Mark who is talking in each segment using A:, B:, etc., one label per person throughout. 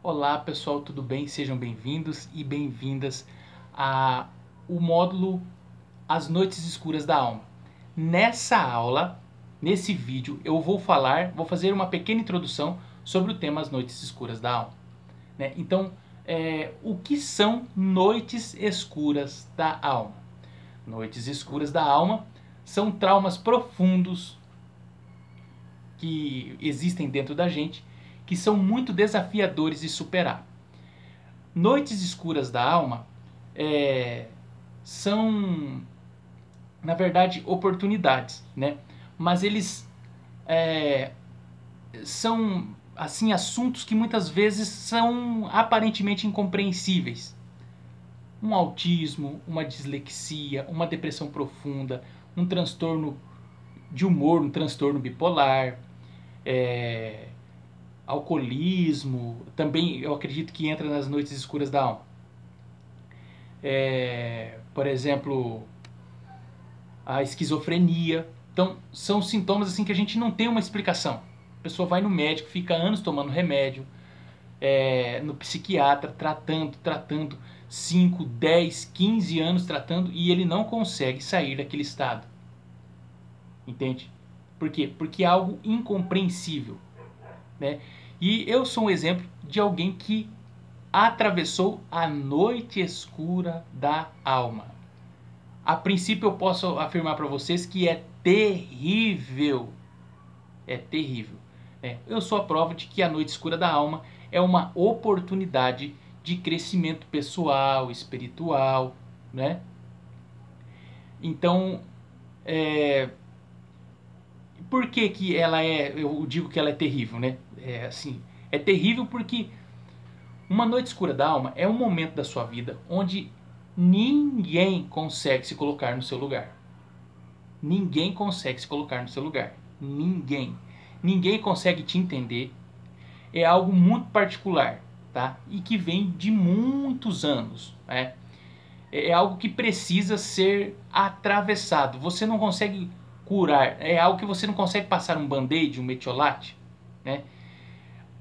A: Olá pessoal, tudo bem? Sejam bem-vindos e bem-vindas ao módulo As Noites Escuras da Alma. Nessa aula, nesse vídeo, eu vou fazer uma pequena introdução sobre o tema As Noites Escuras da Alma. Então, o que são noites escuras da alma? Noites escuras da alma são traumas profundos que existem dentro da gente, que são muito desafiadores de superar. Noites escuras da alma são, na verdade, oportunidades, né? Mas eles são assim assuntos que muitas vezes são aparentemente incompreensíveis. Um autismo, uma dislexia, uma depressão profunda, um transtorno de humor, um transtorno bipolar, alcoolismo, também eu acredito que entra nas noites escuras da alma. Por exemplo, a esquizofrenia. Então, são sintomas assim que a gente não tem uma explicação. A pessoa vai no médico, fica anos tomando remédio, no psiquiatra, tratando 5, 10, 15 anos tratando, e ele não consegue sair daquele estado. Entende? Por quê? Porque é algo incompreensível, né? E eu sou um exemplo de alguém que atravessou a noite escura da alma. A princípio eu posso afirmar para vocês que é terrível. É terrível. Eu sou a prova de que a noite escura da alma é uma oportunidade de crescimento pessoal, espiritual, né? Então, por que ela eu digo que ela é terrível, né? É terrível porque uma noite escura da alma é um momento da sua vida onde ninguém consegue se colocar no seu lugar. Ninguém consegue se colocar no seu lugar. Ninguém. Ninguém consegue te entender. É algo muito particular, tá? E que vem de muitos anos, né? É algo que precisa ser atravessado. Você não consegue curar. É algo que você não consegue passar um band-aid, um metiolate, né?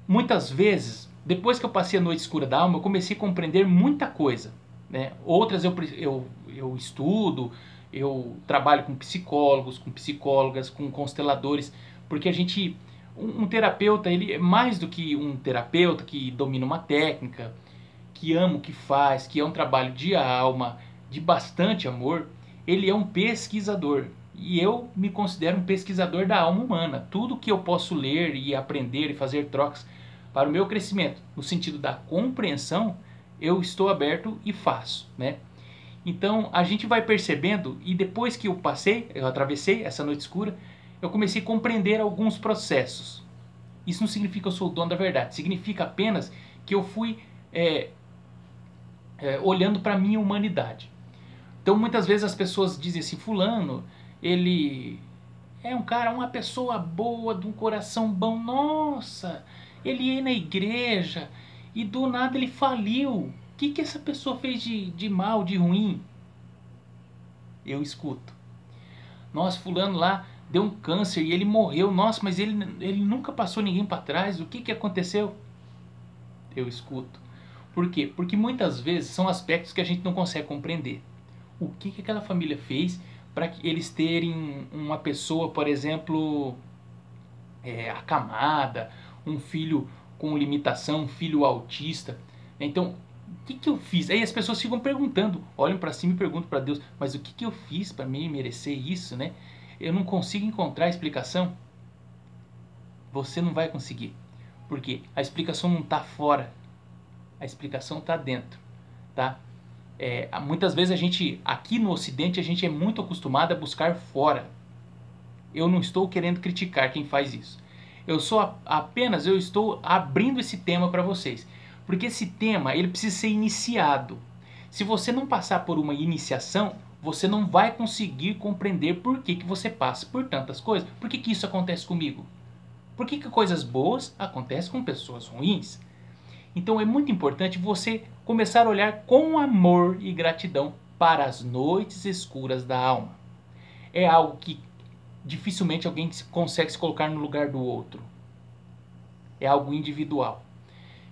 A: Muitas vezes, depois que eu passei a noite escura da alma, eu comecei a compreender muita coisa, né? Outras eu estudo, eu trabalho com psicólogos, com psicólogas, com consteladores, porque a gente, um terapeuta, ele é mais do que um terapeuta que domina uma técnica, que ama o que faz, que é um trabalho de alma, de bastante amor. Ele é um pesquisador. E eu me considero um pesquisador da alma humana. Tudo que eu posso ler e aprender e fazer trocas para o meu crescimento, no sentido da compreensão, eu estou aberto e faço, né? Então a gente vai percebendo, e depois que eu atravessei essa noite escura, eu comecei a compreender alguns processos. Isso não significa que eu sou o dono da verdade, significa apenas que eu fui olhando para a minha humanidade. Então muitas vezes as pessoas dizem assim, fulano, ele é um cara, uma pessoa boa, de um coração bom, nossa, ele ia na igreja e do nada ele faliu. O que essa pessoa fez de mal, de ruim? Eu escuto. Nossa, fulano lá deu um câncer e ele morreu. Nossa, mas ele nunca passou ninguém para trás. O que aconteceu? Eu escuto. Por quê? Porque muitas vezes são aspectos que a gente não consegue compreender. O que aquela família fez para que eles terem uma pessoa, por exemplo, acamada, um filho com limitação, um filho autista. Então, o que eu fiz? Aí as pessoas ficam perguntando, olham para cima e perguntam para Deus, mas o que eu fiz para me merecer isso, né? Eu não consigo encontrar a explicação. Você não vai conseguir. Porque a explicação não está fora. A explicação está dentro, tá? Muitas vezes a gente, aqui no Ocidente, a gente é muito acostumado a buscar fora. Eu não estou querendo criticar quem faz isso. Eu estou abrindo esse tema para vocês. Porque esse tema, ele precisa ser iniciado. Se você não passar por uma iniciação, você não vai conseguir compreender por que você passa por tantas coisas. Por que isso acontece comigo? Por que coisas boas acontecem com pessoas ruins? Então é muito importante você começar a olhar com amor e gratidão para as noites escuras da alma. É algo que dificilmente alguém consegue se colocar no lugar do outro. É algo individual.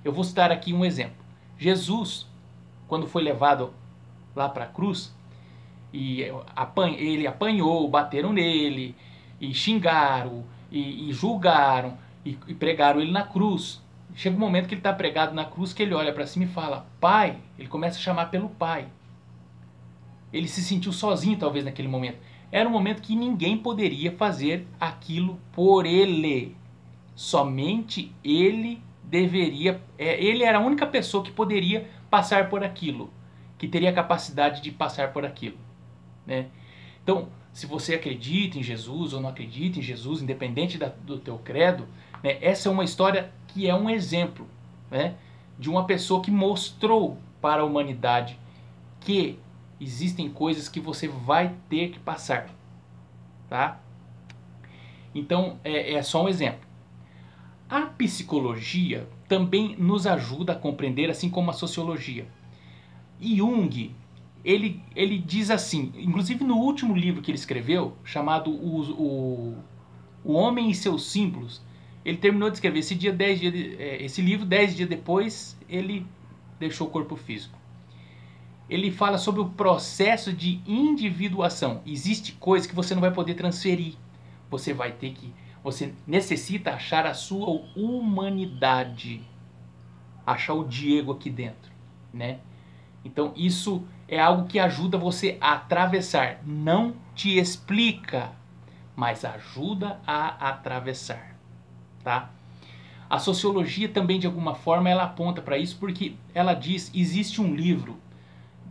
A: Eu vou citar aqui um exemplo. Jesus, quando foi levado lá para a cruz, e ele apanhou, bateram nele, e xingaram, e julgaram, e pregaram ele na cruz. Chega um momento que ele está pregado na cruz, que ele olha para cima e fala, Pai. Ele começa a chamar pelo Pai. Ele se sentiu sozinho talvez naquele momento. Era um momento que ninguém poderia fazer aquilo por ele. Somente ele deveria... Ele era a única pessoa que poderia passar por aquilo. Que teria a capacidade de passar por aquilo. Né? Então, se você acredita em Jesus ou não acredita em Jesus, independente do teu credo, né, essa é uma história que é um exemplo, né, de uma pessoa que mostrou para a humanidade que existem coisas que você vai ter que passar. Tá? Então, é só um exemplo. A psicologia também nos ajuda a compreender, assim como a sociologia. Jung, ele diz assim, inclusive no último livro que ele escreveu, chamado O Homem e Seus Símbolos, ele terminou de escrever esse livro, 10 dias depois, ele deixou o corpo físico. Ele fala sobre o processo de individuação. Existe coisa que você não vai poder transferir. Você necessita achar a sua humanidade. Achar o Diego aqui dentro, né? Então isso é algo que ajuda você a atravessar. Não te explica, mas ajuda a atravessar. Tá? A sociologia também, de alguma forma, ela aponta para isso, porque ela diz, existe um livro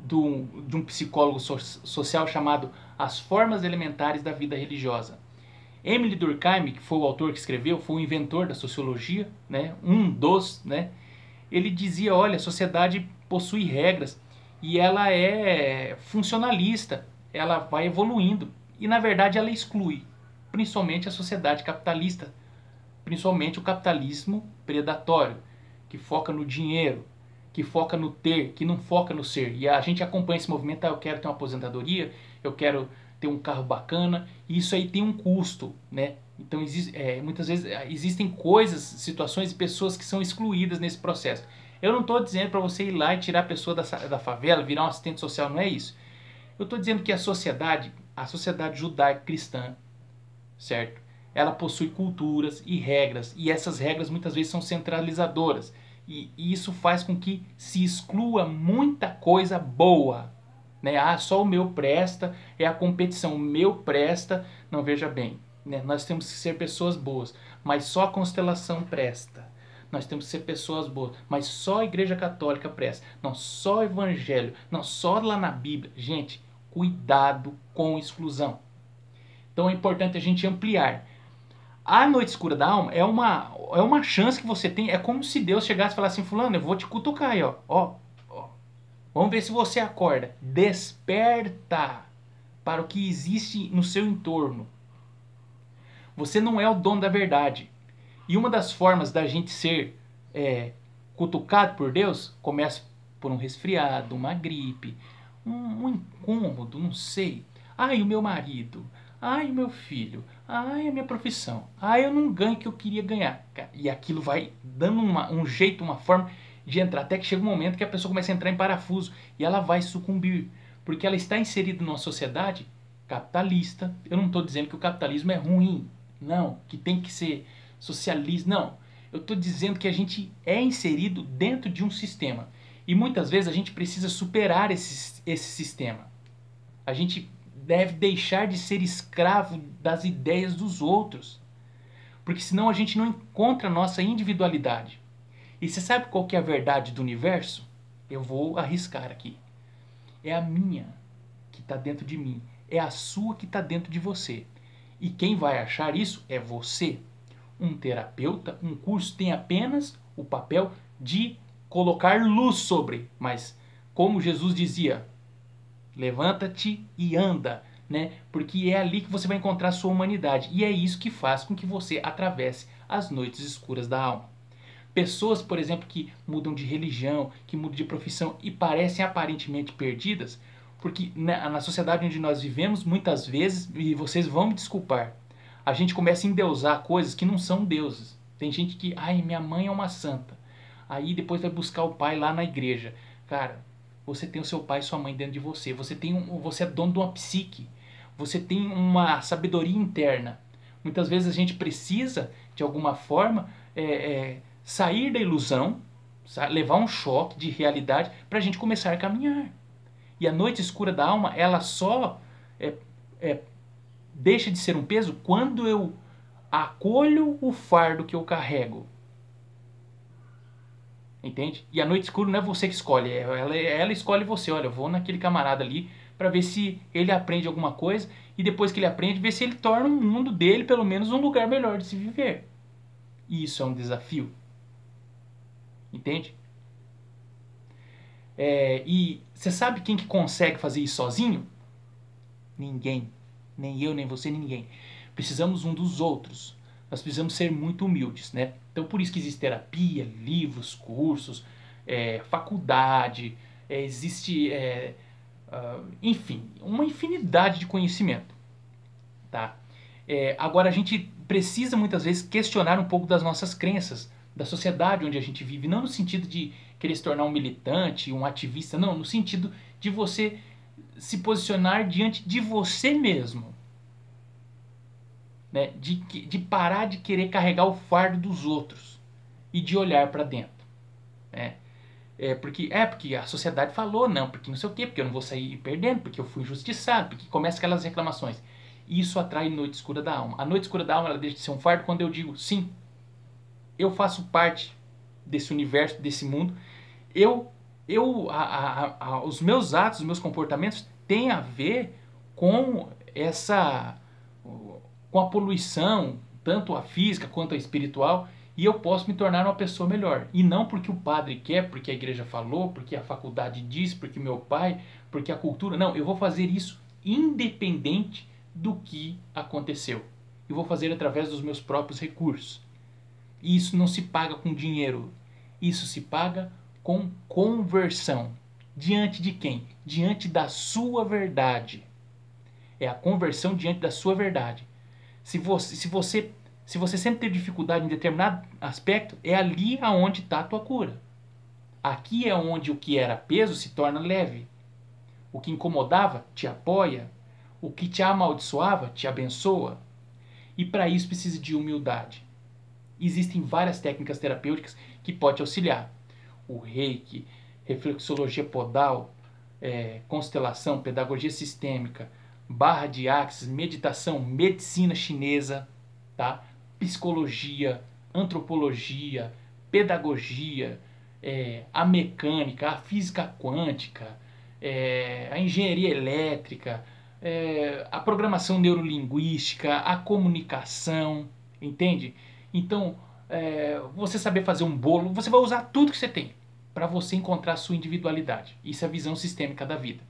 A: de um psicólogo social chamado As Formas Elementares da Vida Religiosa. Emile Durkheim, que foi o autor que escreveu, foi o inventor da sociologia, né? Né? Ele dizia, olha, a sociedade possui regras e ela é funcionalista, ela vai evoluindo e, na verdade, ela exclui, principalmente a sociedade capitalista, principalmente o capitalismo predatório, que foca no dinheiro, que foca no ter, que não foca no ser. E a gente acompanha esse movimento, eu quero ter uma aposentadoria, eu quero ter um carro bacana, e isso aí tem um custo, né? Então muitas vezes existem coisas, situações e pessoas que são excluídas nesse processo. Eu não estou dizendo para você ir lá e tirar a pessoa da favela, virar um assistente social, não é isso. Eu estou dizendo que a sociedade judaica cristã, certo? Ela possui culturas e regras, e essas regras muitas vezes são centralizadoras. E isso faz com que se exclua muita coisa boa. Né? Ah, só o meu presta, é a competição, o meu presta. Não, veja bem, né? Nós temos que ser pessoas boas, mas só a constelação presta. Nós temos que ser pessoas boas, mas só a Igreja Católica presta. Não, só o Evangelho, não, só lá na Bíblia. Gente, cuidado com exclusão. Então é importante a gente ampliar. A noite escura da alma é uma chance que você tem. É como se Deus chegasse e falasse assim, fulano, eu vou te cutucar aí, ó. Vamos ver se você acorda. Desperta para o que existe no seu entorno. Você não é o dono da verdade. E uma das formas da gente ser cutucado por Deus começa por um resfriado, uma gripe, um incômodo, não sei. Ai, o meu marido. Ai, o meu filho. Ai, a minha profissão. Ai, eu não ganho o que eu queria ganhar. E aquilo vai dando um jeito, uma forma de entrar. Até que chega um momento que a pessoa começa a entrar em parafuso. E ela vai sucumbir. Porque ela está inserida numa sociedade capitalista. Eu não estou dizendo que o capitalismo é ruim. Não. Que tem que ser socialista. Não. Eu estou dizendo que a gente é inserido dentro de um sistema. E muitas vezes a gente precisa superar esse sistema. A gente deve deixar de ser escravo das ideias dos outros. Porque senão a gente não encontra a nossa individualidade. E você sabe qual que é a verdade do universo? Eu vou arriscar aqui. É a minha que está dentro de mim. É a sua que está dentro de você. E quem vai achar isso é você. Um terapeuta, um curso tem apenas o papel de colocar luz sobre. Mas, como Jesus dizia, levanta-te e anda, né? Porque é ali que você vai encontrar a sua humanidade. E é isso que faz com que você atravesse as noites escuras da alma. Pessoas, por exemplo, que mudam de religião, que mudam de profissão e parecem aparentemente perdidas, porque na sociedade onde nós vivemos, muitas vezes, e vocês vão me desculpar, a gente começa a endeusar coisas que não são deuses. Tem gente que, ai, minha mãe é uma santa. aí depois vai buscar o pai lá na igreja. Cara, você tem o seu pai e sua mãe dentro de você. Você é dono de uma psique. Você tem uma sabedoria interna. Muitas vezes a gente precisa, de alguma forma, sair da ilusão, levar um choque de realidade para a gente começar a caminhar. E a noite escura da alma, ela só deixa de ser um peso quando eu acolho o fardo que eu carrego. Entende? E a noite escura não é você que escolhe, ela escolhe você. Olha, eu vou naquele camarada ali para ver se ele aprende alguma coisa e depois que ele aprende, ver se ele torna o mundo dele pelo menos um lugar melhor de se viver. E isso é um desafio. Entende? E você sabe quem que consegue fazer isso sozinho? Ninguém. Nem eu, nem você, ninguém. Precisamos um dos outros. Nós precisamos ser muito humildes, né? Então por isso que existe terapia, livros, cursos, faculdade, existe, enfim, uma infinidade de conhecimento, tá? Agora a gente precisa muitas vezes questionar um pouco das nossas crenças, da sociedade onde a gente vive, não no sentido de querer se tornar um militante, um ativista, não, no sentido de você se posicionar diante de você mesmo. Né? De parar de querer carregar o fardo dos outros e de olhar para dentro. Né? Porque a sociedade falou, não, porque não sei o quê, porque eu não vou sair perdendo, porque eu fui injustiçado, porque começa aquelas reclamações. Isso atrai noite escura da alma. A noite escura da alma ela deixa de ser um fardo quando eu digo, sim, eu faço parte desse universo, desse mundo. Os meus atos, os meus comportamentos têm a ver com com a poluição, tanto a física quanto a espiritual, e eu posso me tornar uma pessoa melhor. E não porque o padre quer, porque a igreja falou, porque a faculdade diz, porque meu pai, porque a cultura. Não, eu vou fazer isso independente do que aconteceu. Eu vou fazer através dos meus próprios recursos. E isso não se paga com dinheiro. Isso se paga com conversão. Diante de quem? Diante da sua verdade. É a conversão diante da sua verdade. Se você sempre teve dificuldade em determinado aspecto, é ali aonde está a tua cura. Aqui é onde o que era peso se torna leve. O que incomodava te apoia. O que te amaldiçoava te abençoa. E para isso precisa de humildade. Existem várias técnicas terapêuticas que podem te auxiliar. O Reiki, reflexologia podal, constelação, pedagogia sistêmica, barra de axis, meditação, medicina chinesa, tá? Psicologia, antropologia, pedagogia, a mecânica, a física quântica, a engenharia elétrica, a programação neurolinguística, a comunicação, entende? Então, você saber fazer um bolo, você vai usar tudo que você tem para você encontrar a sua individualidade. Isso é a visão sistêmica da vida.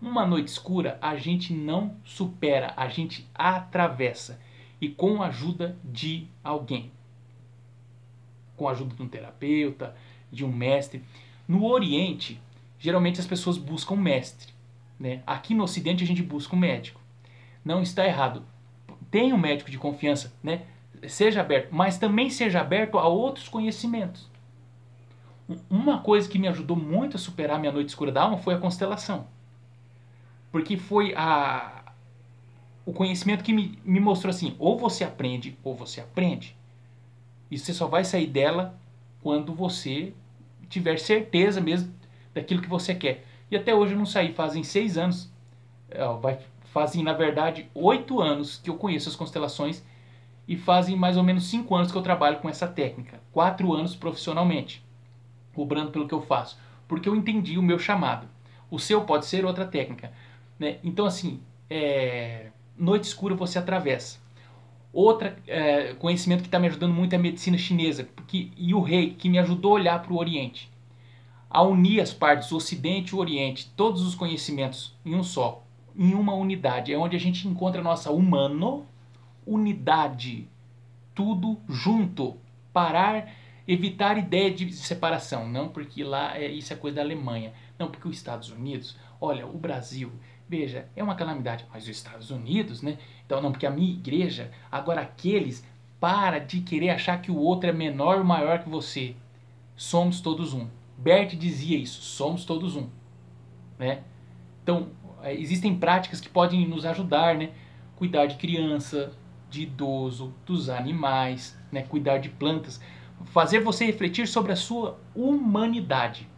A: Uma noite escura a gente não supera, a gente atravessa. E com a ajuda de alguém. Com a ajuda de um terapeuta, de um mestre. No Oriente, geralmente as pessoas buscam um mestre. Né? Aqui no Ocidente a gente busca um médico. Não está errado. Tenha um médico de confiança, né? Seja aberto, mas também seja aberto a outros conhecimentos. Uma coisa que me ajudou muito a superar minha noite escura da alma foi a constelação. Porque foi o conhecimento que me mostrou assim, ou você aprende, ou você aprende. E você só vai sair dela quando você tiver certeza mesmo daquilo que você quer. E até hoje eu não saí, fazem 6 anos, fazem na verdade 8 anos que eu conheço as constelações e fazem mais ou menos 5 anos que eu trabalho com essa técnica. 4 anos profissionalmente, cobrando pelo que eu faço, porque eu entendi o meu chamado. O seu pode ser outra técnica. Né? Então assim, noite escura você atravessa. Outro conhecimento que está me ajudando muito é a medicina chinesa e o Reiki, que me ajudou a olhar para o Oriente. A unir as partes, o Ocidente e o Oriente, todos os conhecimentos em um só, em uma unidade. É onde a gente encontra a nossa unidade. Tudo junto. Parar, evitar ideia de separação. Não porque lá isso é coisa da Alemanha. Não porque os Estados Unidos, olha, o Brasil... Veja, é uma calamidade, mas os Estados Unidos, né? Então não, porque a minha igreja, agora aqueles, para de querer achar que o outro é menor ou maior que você. Somos todos um. Bert dizia isso, somos todos um, né? Então, existem práticas que podem nos ajudar, né? Cuidar de criança, de idoso, dos animais, né? Cuidar de plantas. Fazer você refletir sobre a sua humanidade,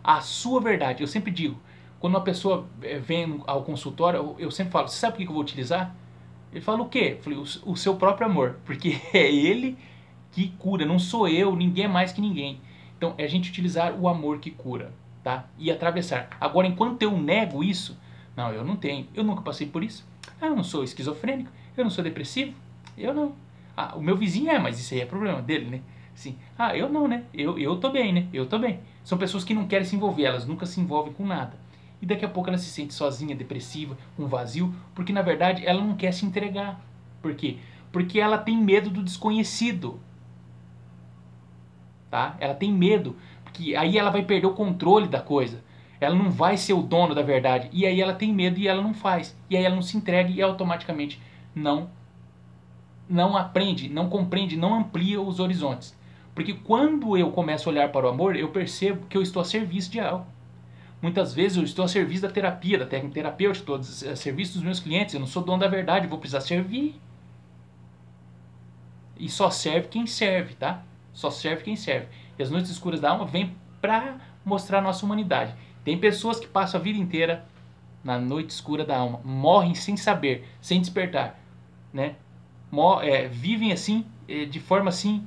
A: a sua verdade. Eu sempre digo, quando uma pessoa vem ao consultório, eu sempre falo, você sabe o que eu vou utilizar? Ele fala o quê? Eu falei, o seu próprio amor, porque é ele que cura, não sou eu, ninguém é mais que ninguém. Então, é a gente utilizar o amor que cura, tá? E atravessar. Agora, enquanto eu nego isso, não, eu não tenho, eu nunca passei por isso. Ah, eu não sou esquizofrênico, eu não sou depressivo, eu não. Ah, o meu vizinho é, mas isso aí é problema dele, né? Assim, ah, eu não, né? Eu tô bem, né? Eu tô bem. São pessoas que não querem se envolver, elas nunca se envolvem com nada. E daqui a pouco ela se sente sozinha, depressiva, com vazio, porque na verdade ela não quer se entregar. Por quê? Porque ela tem medo do desconhecido. Tá? Ela tem medo, porque aí ela vai perder o controle da coisa. Ela não vai ser o dono da verdade. E aí ela tem medo e ela não faz. E aí ela não se entrega e automaticamente não aprende, não compreende, não amplia os horizontes. Porque quando eu começo a olhar para o amor, eu percebo que eu estou a serviço de algo. Muitas vezes eu estou a serviço da terapia, da técnica terapêutica, estou a serviço dos meus clientes, eu não sou dono da verdade, vou precisar servir. E só serve quem serve, tá? Só serve quem serve. E as noites escuras da alma vêm para mostrar a nossa humanidade. Tem pessoas que passam a vida inteira na noite escura da alma, morrem sem saber, sem despertar, né? Vivem assim, de forma assim,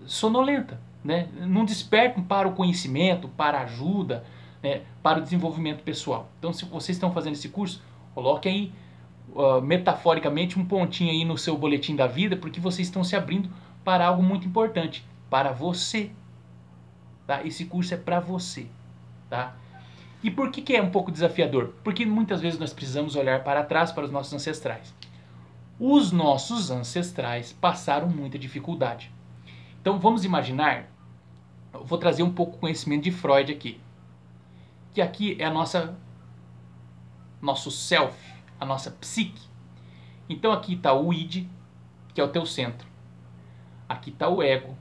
A: sonolenta, né? Não despertam para o conhecimento, para a ajuda, né? Para o desenvolvimento pessoal. Então, se vocês estão fazendo esse curso, coloquem aí metaforicamente um pontinho aí no seu boletim da vida, porque vocês estão se abrindo para algo muito importante, para você, tá? Esse curso é para você, tá? E por que é um pouco desafiador? Porque muitas vezes nós precisamos olhar para trás, para os nossos ancestrais. Os nossos ancestrais passaram muita dificuldade. Então vamos imaginar, eu vou trazer um pouco de conhecimento de Freud aqui, que aqui é nosso self, a nossa psique. Então aqui está o id, que é o teu centro. Aqui está o ego,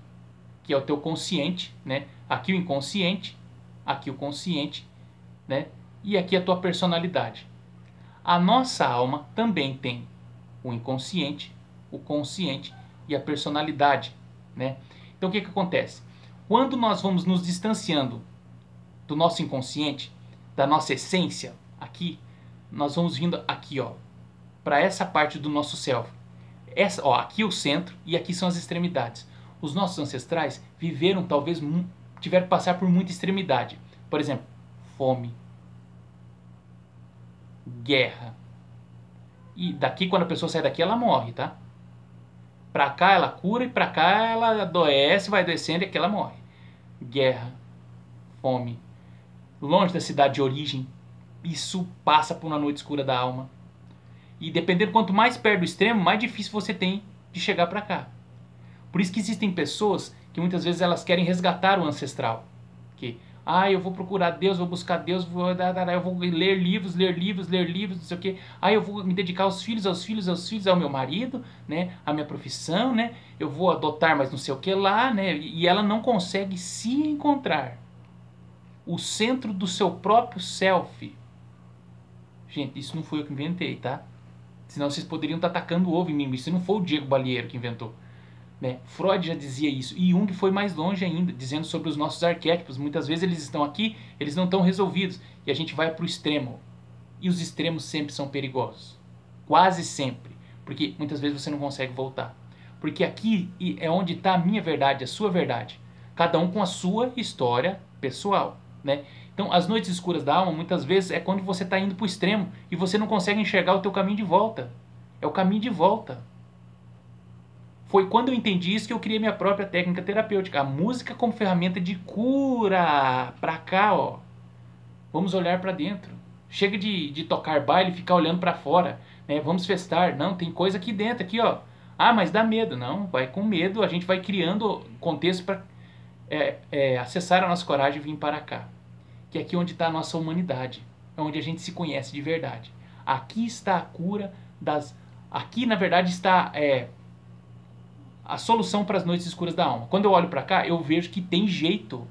A: que é o teu consciente, né? Aqui o inconsciente, aqui o consciente, né? E aqui a tua personalidade. A nossa alma também tem o inconsciente, o consciente e a personalidade, né? Então o que acontece? Quando nós vamos nos distanciando do nosso inconsciente, da nossa essência, aqui, nós vamos vindo aqui, ó, para essa parte do nosso self. Aqui é o centro e aqui são as extremidades. Os nossos ancestrais viveram, talvez, tiveram que passar por muita extremidade. Por exemplo, fome, guerra. E daqui, quando a pessoa sai daqui, ela morre, tá? Pra cá ela cura e pra cá ela adoece, vai descendo e aqui ela morre. Guerra, fome, longe da cidade de origem. Isso passa por uma noite escura da alma. E dependendo quanto mais perto do extremo, mais difícil você tem de chegar para cá. Por isso que existem pessoas que muitas vezes elas querem resgatar o ancestral. Que, eu vou procurar Deus, vou buscar Deus, eu vou ler livros, não sei o quê. Eu vou me dedicar aos filhos, ao meu marido, né, à minha profissão, né? Eu vou adotar mais não sei o que lá, né? E ela não consegue se encontrar. O centro do seu próprio self. Gente, isso não foi eu que inventei, tá? Senão vocês poderiam estar atacando o ovo em mim. Isso não foi o Diego Balieiro que inventou. Né? Freud já dizia isso. E Jung foi mais longe ainda, dizendo sobre os nossos arquétipos. Muitas vezes eles estão aqui, eles não estão resolvidos. E a gente vai para o extremo. E os extremos sempre são perigosos. Quase sempre. Porque muitas vezes você não consegue voltar. Porque aqui é onde está a minha verdade, a sua verdade. Cada um com a sua história pessoal. Né? Então, as noites escuras da alma, muitas vezes, é quando você está indo para o extremo e você não consegue enxergar o teu caminho de volta. É o caminho de volta. Foi quando eu entendi isso que eu criei minha própria técnica terapêutica. A música como ferramenta de cura. Pra cá, ó. Vamos olhar para dentro. Chega de tocar baile e ficar olhando para fora. Né? Vamos festar. Não, tem coisa aqui dentro, aqui, ó. Mas dá medo. Não, vai com medo. A gente vai criando contexto para acessar a nossa coragem e vir para cá. Que é aqui onde está a nossa humanidade, é onde a gente se conhece de verdade. Aqui está a cura das... Aqui, na verdade, está a solução para as noites escuras da alma. Quando eu olho para cá, eu vejo que tem jeito.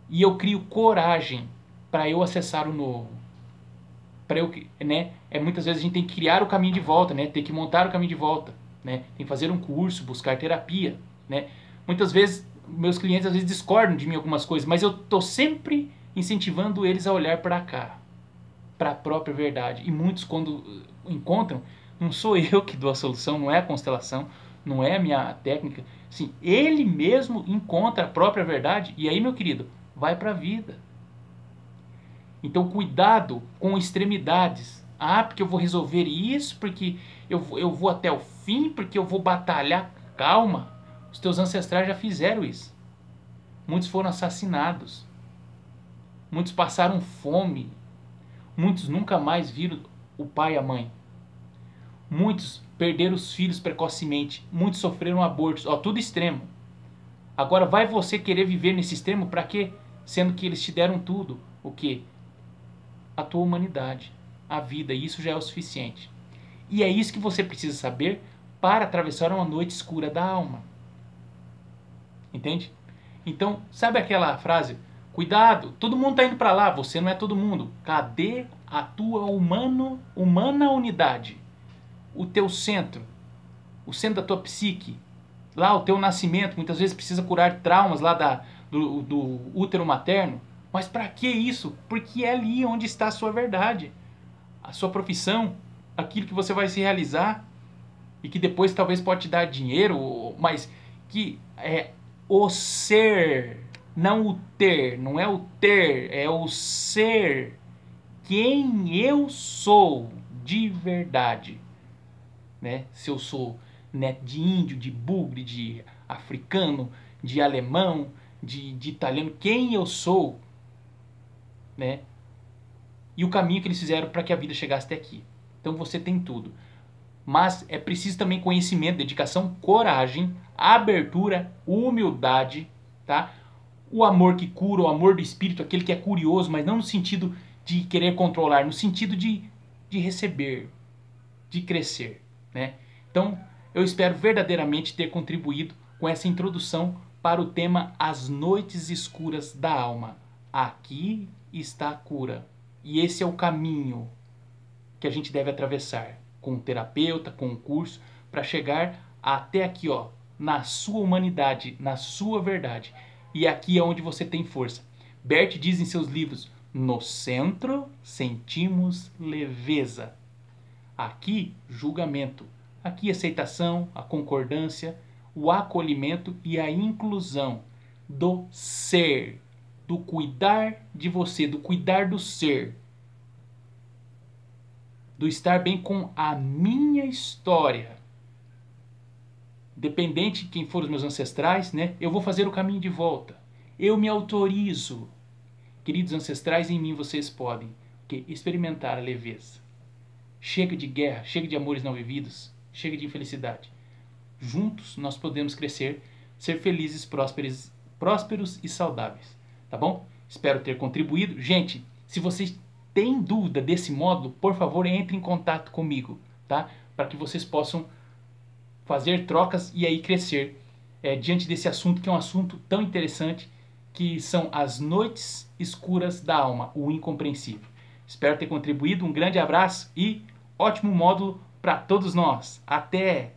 A: E eu crio coragem para eu acessar o novo. Para eu, né? Muitas vezes a gente tem que criar o caminho de volta, né? Tem que montar o caminho de volta, né? Tem que fazer um curso, buscar terapia, né? Muitas vezes meus clientes às vezes discordam de mim algumas coisas, mas eu tô sempre incentivando eles a olhar para cá, para a própria verdade. E muitos quando encontram, não sou eu que dou a solução, não é a constelação, não é a minha técnica. Sim, ele mesmo encontra a própria verdade e aí, meu querido, vai para a vida. Então, cuidado com extremidades. Ah, porque eu vou resolver isso, porque eu vou até o fim, porque eu vou batalhar. Calma, os teus ancestrais já fizeram isso. Muitos foram assassinados. Muitos passaram fome. Muitos nunca mais viram o pai e a mãe. Muitos perderam os filhos precocemente. Muitos sofreram abortos. Ó, tudo extremo. Agora, vai você querer viver nesse extremo para quê? Sendo que eles te deram tudo. O quê? A tua humanidade, a vida, e isso já é o suficiente. E é isso que você precisa saber para atravessar uma noite escura da alma. Entende? Então, sabe aquela frase? Cuidado, todo mundo está indo para lá, você não é todo mundo. Cadê a tua humana unidade? O teu centro, o centro da tua psique, lá o teu nascimento, muitas vezes precisa curar traumas lá do útero materno. Mas para que isso? Porque é ali onde está a sua verdade, a sua profissão, aquilo que você vai se realizar e que depois talvez pode te dar dinheiro, mas que é o ser, não o ter, não é o ter, é o ser, quem eu sou de verdade, né? Se eu sou neto de índio, de bugre, de africano, de alemão, de italiano, quem eu sou, né? E o caminho que eles fizeram para que a vida chegasse até aqui. Então você tem tudo. Mas é preciso também conhecimento, dedicação, coragem, abertura, humildade, tá? O amor que cura, o amor do espírito, aquele que é curioso, mas não no sentido de querer controlar, no sentido de receber, de crescer, né? Então, eu espero verdadeiramente ter contribuído com essa introdução para o tema As Noites Escuras da Alma. Aqui está a cura. E esse é o caminho que a gente deve atravessar com um terapeuta, com um curso, para chegar até aqui, ó, na sua humanidade, na sua verdade. E aqui é onde você tem força. Bert diz em seus livros, no centro sentimos leveza. Aqui, julgamento. Aqui, aceitação, a concordância, o acolhimento e a inclusão do ser, do cuidar de você, do cuidar do ser, do estar bem com a minha história. Dependente de quem foram os meus ancestrais, né? Eu vou fazer o caminho de volta. Eu me autorizo. Queridos ancestrais, em mim vocês podem experimentar a leveza. Chega de guerra, chega de amores não vividos, chega de infelicidade. Juntos nós podemos crescer, ser felizes, prósperos e saudáveis. Tá bom? Espero ter contribuído. Gente, se vocês têm dúvida desse módulo, por favor, entre em contato comigo, tá? Para que vocês possam fazer trocas e aí crescer diante desse assunto, que é um assunto tão interessante, que são as noites escuras da alma, o incompreensível. Espero ter contribuído. Um grande abraço e ótimo módulo para todos nós. Até!